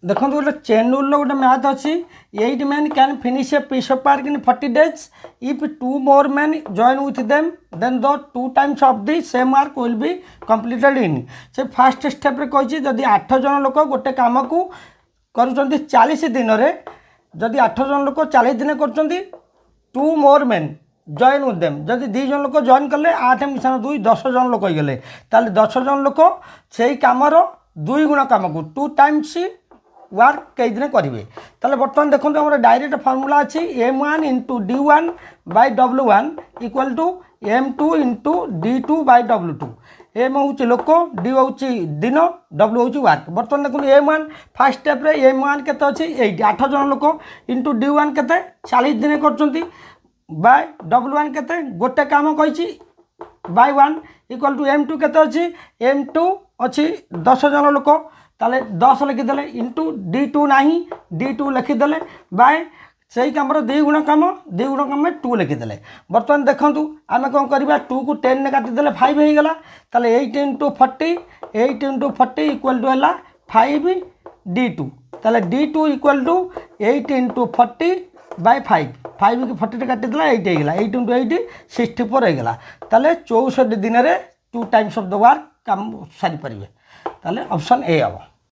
देखो गोटे chain rule गोटे मैथ अच्छी 8 men can finish a piece of work in 40 days if 2 more men join with them then the 2 times of the same work will be completed in से fast step कही जदि 8 जन लोक गोटे काम को कर 40 दिन रे जदि 8 जन लोक 40 दिन कर 2 more men join with them जदि 2 जन लोक जॉइन कले 8 मिशन 2 10 जन लोक होगले ताले 10 जन लोक से कमर 2 गुणा काम को 2 times वर्क कई दिन करेंगे ताले बर्तमान देखो हमारे डायरेक्ट फर्मूला अच्छी m1 into d1 by w1 equal to m2 into d2 by w2 एम हूँ लोक डी हूँ दिन w हूँ वर्क बर्तमान देखो m1 फास्ट स्टेप रे m1 केते अच्छी 8 जन लोक इंटू d1 केते 40 दिन कर बाय w1 केते गोटे काम कही बाय 1 इक्वल टू m2 केते अच्छी m2 अच्छी 10 जन लोक ताले 10 लिखिदे इंटू d2 नहीं d2 लिखिदे बाय से कम 2 गुण कम 2 गुण कम 2 लिखिदे बर्तमान देखूँ आम कौन करवा 2 को 10 ने काटिदे 5 होगा ताले 8 इंटू 40 8 इंटू 40 इक्वल टू है 5 d2 ताले d2 equal to 8 into 40 bye 5 5 की 40 काटिदे 8 होगा 8 इंटू 8 64 होगा ताले 64 दिन में 2 टाइम्स ऑफ द वर्क काम सारी पारे ताले ऑप्शन ए हम।